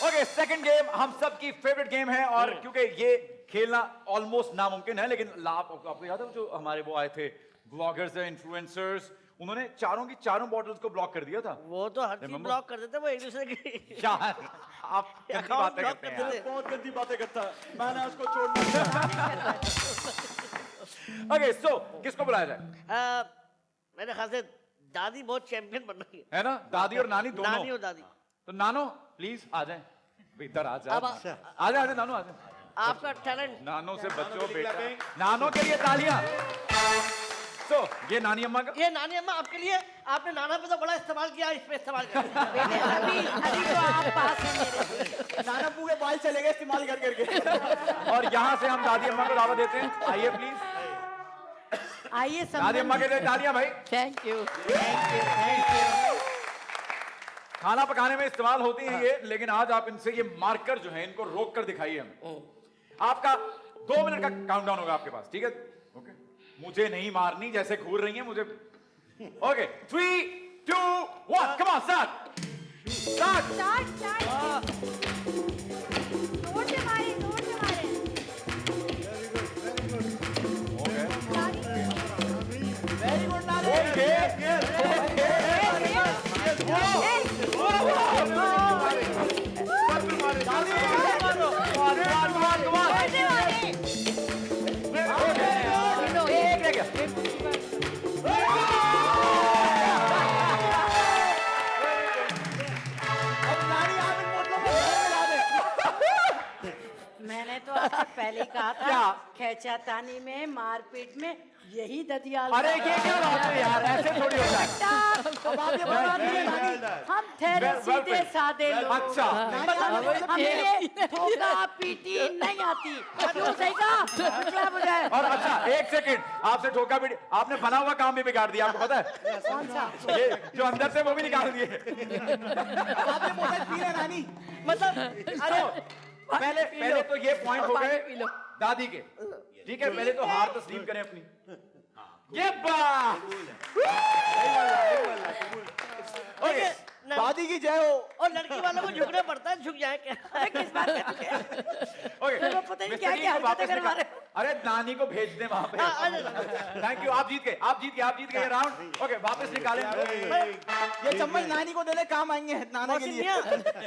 Okay, second game हम सबकी favourite game है और क्योंकि ये खेलना ऑलमोस्ट नामुमकिन है, लेकिन आपको याद है जो हमारे वो आए थे ब्लॉगर्स है, इन्फ्लुएंसर्स, उन्होंने चारों की चारों बॉटल्स को ब्लॉक कर दिया था। वो तो हर चीज ब्लॉक कर देते, वो एक दूसरे की यार आप गंदी बातें करते हैं। बहुत गंदी बातें करता है, मैंने उसको छोड़ना। ओके, सो किसको बुलाया जाए? मेरे ख्याल से दादी बहुत चैंपियन बन रही है ना, दादी और नानी दोनों। नानी और दादी। तो नानो प्लीज आ जाए, इधर आ जाए, आ जाए नानो, आ जाए। आपका टैलेंट। नानो से बच्चों बेटा, नानो के लिए तालियां। So, ये नानी अम्मा का, ये नानी अम्मा आपके लिए, आपने नाना पे तो बड़ा इस्तेमाल किया, इस पे इस्तेमाल किया। अभी तो आप पास हैं मेरे। नाना पूरे बाल चले गए इस्तेमाल कर करके। और यहाँ से हम दादी अम्मा को दावा देते हैं, आइए प्लीज। आइए दादी अम्मा के लिए तालियां भाई। Thank you. खाना पकाने में इस्तेमाल होती हैं ये, लेकिन आज आप इनसे ये मार्कर जो है इनको रोक कर दिखाइए हमें। आपका 2 मिनट का काउंटडाउन होगा आपके पास, ठीक है? ओके, मुझे नहीं मारनी, जैसे घूर रही है मुझे। Okay, 3, 2, 1, come on, start. जोर से मारे, जोर से मारे। वेरी गुड नानी। मैंने तो आपसे पहले ही कहा था, क्या? खेचातानी में, मारपीट में यही ददियाल। अरे ये क्या बात है यार, ऐसे थोड़ी होता है। अब आप ये बता दीजिए नानी। हम ठहरे well सीधे सादे लोग। अच्छा, हमें ठोका पीटी नहीं आती। क्यों सही कहा? मतलब मुझे। और अच्छा एक सेकंड, आपसे ठोका पीटी, आपने बना हुआ काम भी बिगाड़ दिया, आपको पता है? कौन सा? ये जो अंदर से वो भी निकाल दिए। आप ये बोतल पी ले नानी। मतलब अरे पहले तो ये पॉइंट हो गए दादी के, ठीक है? पहले तो हार तस्लीम करें अपनी। ये बात ओके, दादी की जय हो। और लड़की वालों को झुकना पड़ता है, झुक जाए क्या? अरे किस बात करते हैं? ओके, मेरे को पता ही नहीं क्या मिस्टर क्या जी को वापस हरकतें करवा रहे निकाल- अरे नानी को भेज दे वहां पे। थैंक यू, आप जीत गए, आप जीत गए ये राउंड। ओके, वापस निकालें। ये चम्मच नानी को दे दे, काम आएंगे नाना के लिए।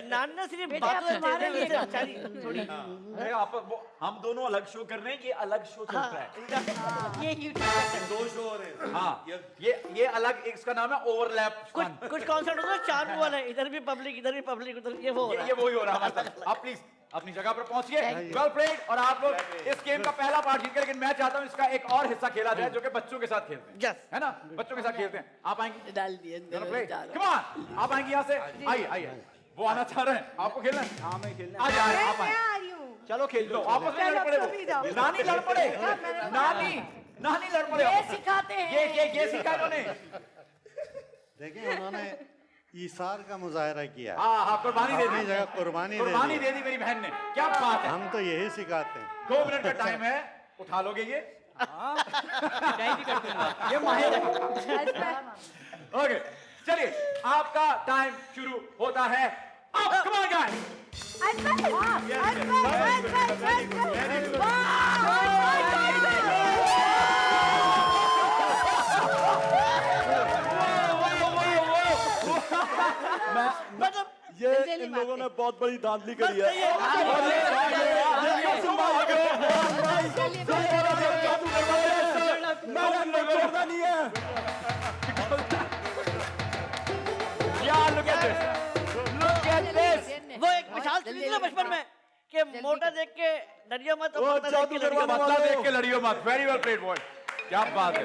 नानी ने सिर्फ बेटा, बातों तुम्हारे लिए से बेचारी थोड़ी। अरे हम दोनों अलग शो कर रहे हैं, ये अलग शो चल रहा है। ये यूट्यूब दो शो हो रहे हैं। हाँ, ये अलग, इसका नाम है ओवरलैप। कुछ कॉन्सर्ट होता है, 4 वो वाले, इधर भी पब्लिक, इधर भी पब्लिक, उधर ये वो हो रहा ये वही हो रहा है हमारे साथ। आप प्लीज अपनी जगह पर पहुंचिए। Well played. और आप लोग इस गेम का पहला पार्ट जीत गए, लेकिन मैं चाहता हूं इसका एक और हिस्सा खेला जाए जो कि बच्चों के साथ खेलते हैं। Yes. है ना, बच्चों के साथ खेलते हैं। आप आएंगे? डाल दिए कम ऑन, आप आएंगे यहाँ से? आइए। वो आना चाह रहे हैं, आपको खेलना है? हाँ मैं खेलना। आ जाए, आप मैं आए। आ रही हूँ। चलो खेल लो। आपस में लड़ पड़े वो। नानी लड़ पड़े, नानी लड़ पड़े। ये सिखाते हैं। ये सिखा इन्होंने। देखिए उन्होंने ईसार का मुजाहरा किया। हाँ, कुर्बानी दे अपनी दी, जगह कुर्बानी दे दी मेरी बहन ने। क्या बात है। हम तो यही सिखाते हैं। 2 मिनट का टाइम है, उठा लोगे ये? ये माहिर है। ओके, चलिए आपका टाइम शुरू होता है अब। कम ऑन गाइस, मतलब ये इन लोगों ने बहुत बड़ी धांधली करी है। छोड़ना नहीं है। यार look at this. वो एक मिसाल सुनी थी ना बचपन में कि मोटा देख के डरियो मत, और वो पतला देख के जादू लड़ियो करवाने मत। पतला देख के लड़ियो मत। वेरी वेल प्लेड बॉय, क्या बात है।